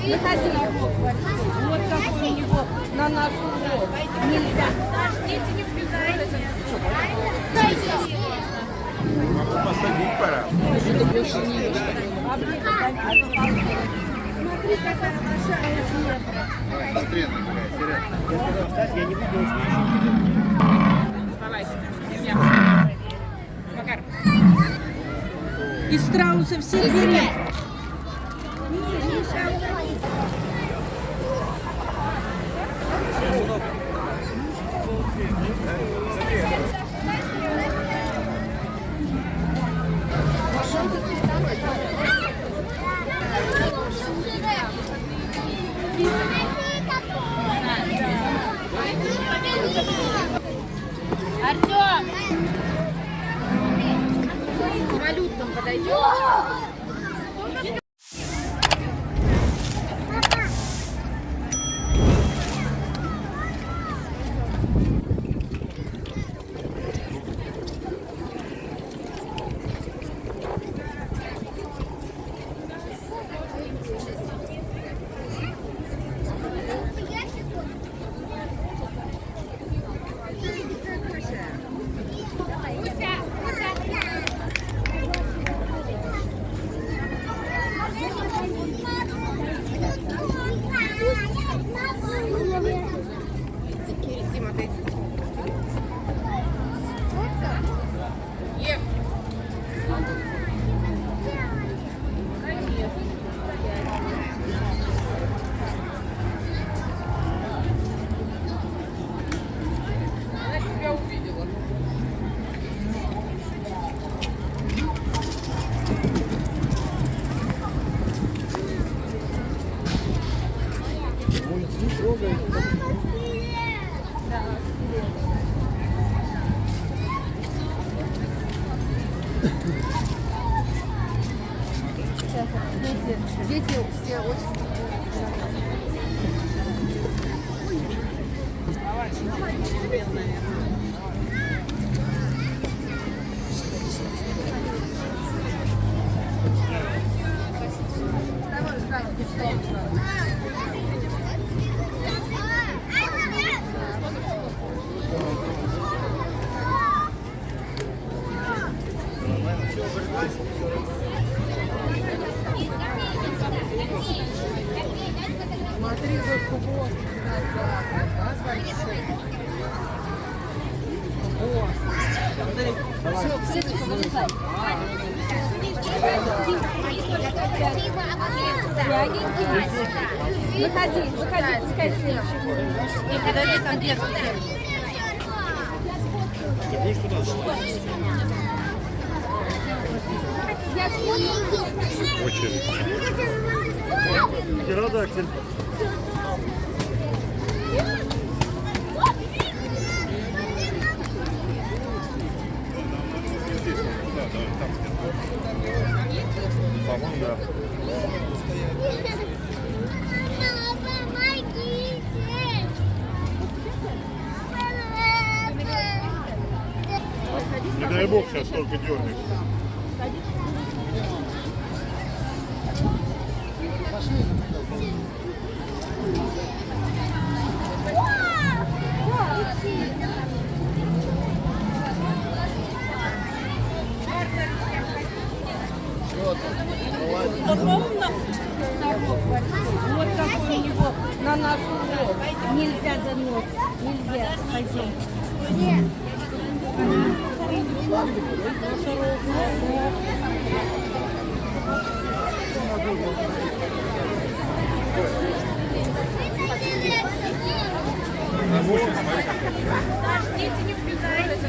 Не ходи. Вот какой у него на носу рот. Нельзя. Дети не влезают. Могу посадить пора. Это больше не есть. Смотри, какая большая зебра. Смотри, я сказал, Стас, я не буду Макар. И страусы все берем. Артем! Валютам подойдет? Дети все очень... Смотри, вот вот. Выходи, пускай следующий. Не, подожди, там детский. очередь. Птеродактиль. По-моему, да. Не дай бог, сейчас только дернешь. Вот какой у него на носу рот. Нельзя за нос. Нельзя. Пойдем. Дети не влезают.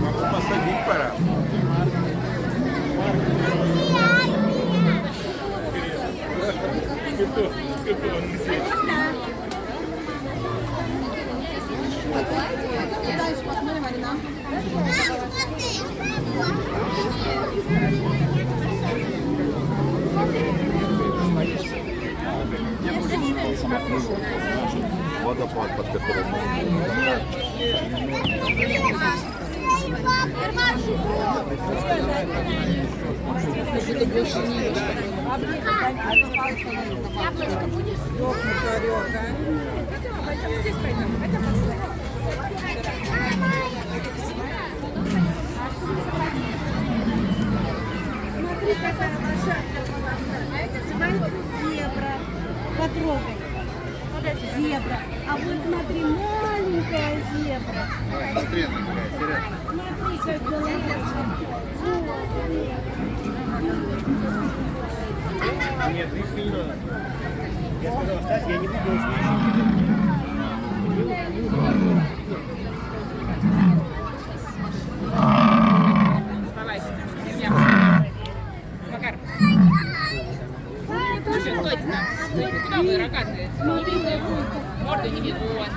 Могу посадить пора. Дальше посмотрим, Арина. Водопад, под которым Что-то больше не ешь. Яблочко будешь? Ёхнутый орёк, а? Пойдем здесь пойдем. Пойдем Смотри, какая лошадка. Зебра. Потрогай. Зебра. А вот смотри, маленькая зебра. Смотри, какая, серьезно. Смотри, как голова. Нет, лишнего не надо. Я сказал, Стась, я не буду лишнего. Макар. Слушай, стойте там. Куда вы, рогатые? Не видно. Морду не видно. Вот.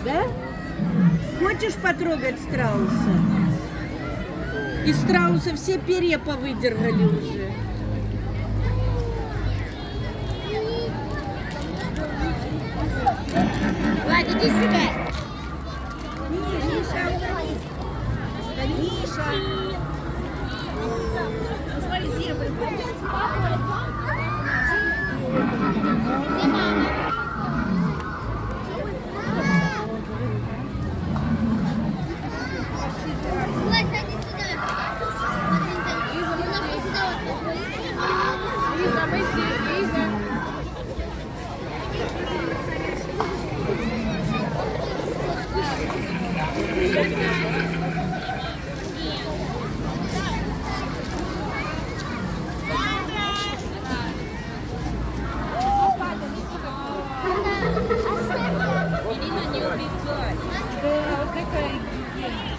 Да? Хочешь потрогать страуса? И страуса все перья повыдергали уже. Ладно, иди сюда. Миша. Смотри, зебры. Лиза, мы здесь, Лиза. Ирина, не убегай. Да, какая гигиена.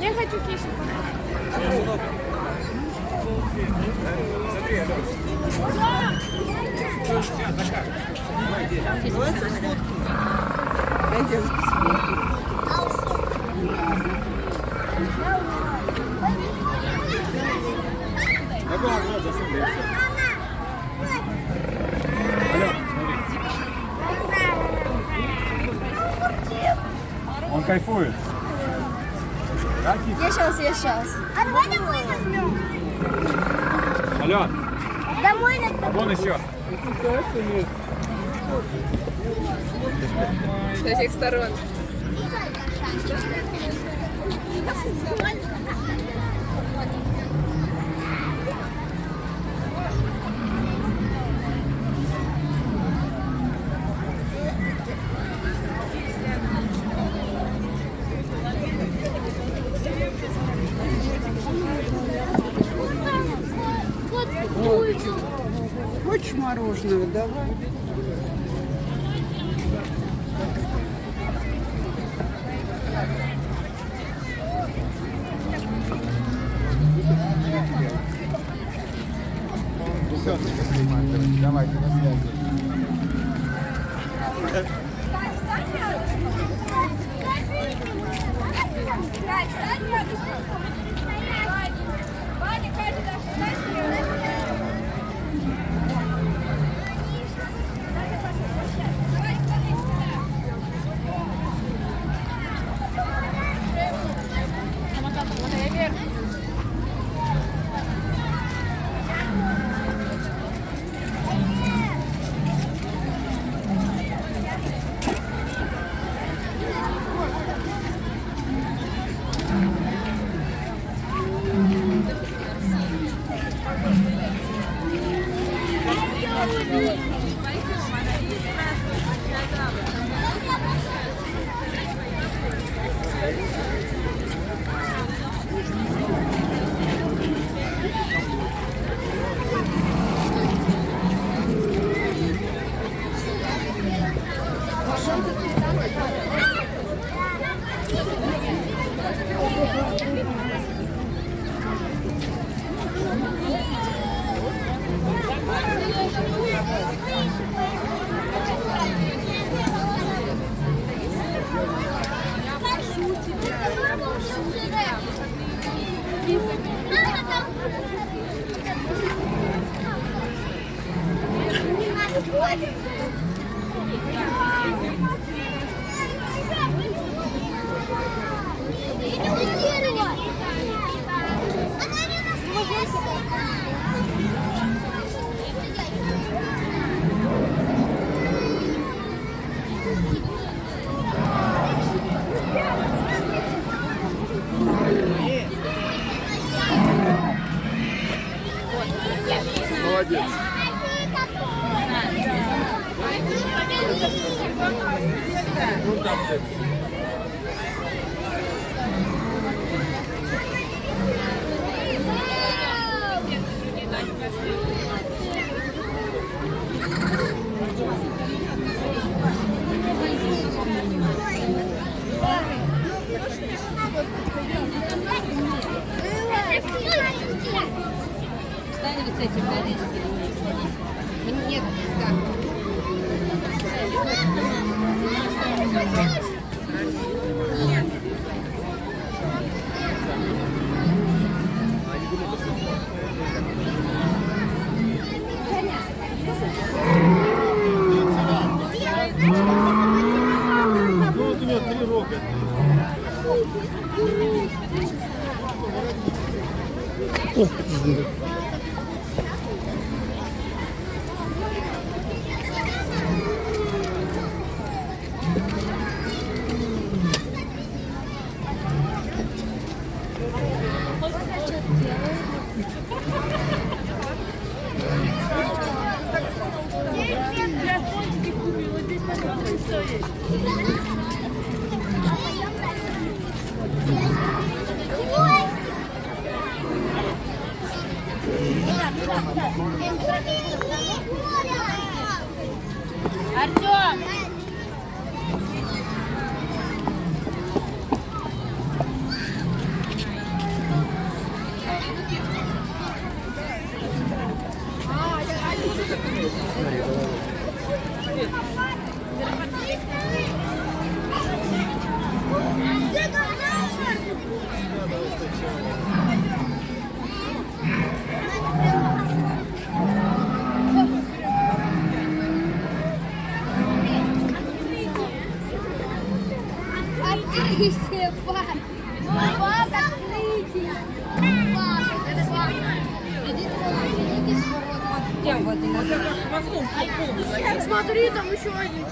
Я хочу киску. Он кайфует. Я сейчас. А давай домой возьмем. Ален, Домой возьмем. вон еще. Со всех сторон. Хочешь мороженого? Давай. Давайте, на связи. Молодец. Встань вот с этим, да? Нет, так. Ну вот у него 3 рока. Артем! Открытие, пап! Пап, открытие! Смотри, там еще один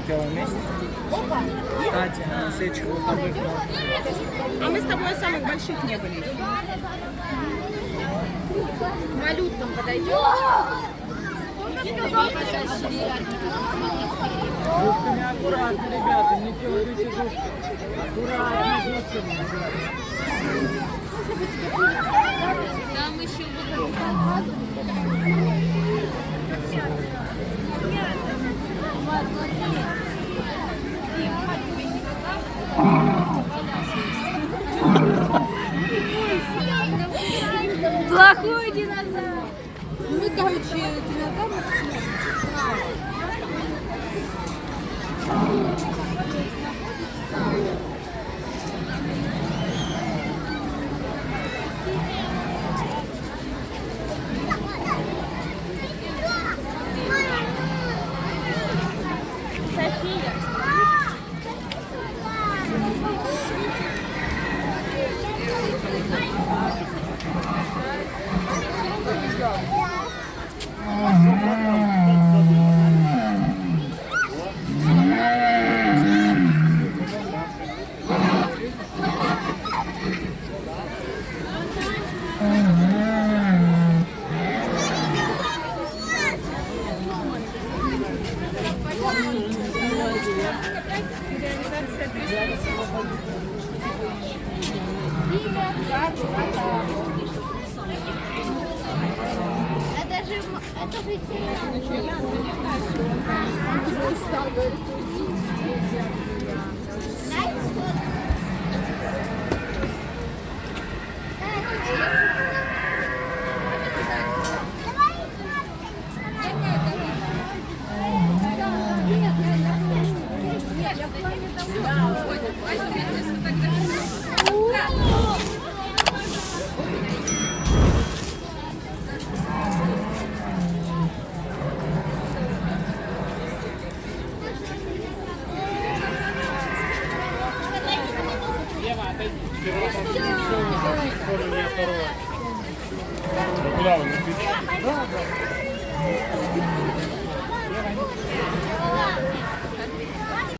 Первое место. Кстати, на следующих выходных. А мы с тобой самых больших не были. малюткам подойдет. Зубками аккуратно, ребята, не трогайте зубки. Аккуратно зубками. Там еще Плохой динозавр. Ну, короче, динозавр. Это же Куда вы?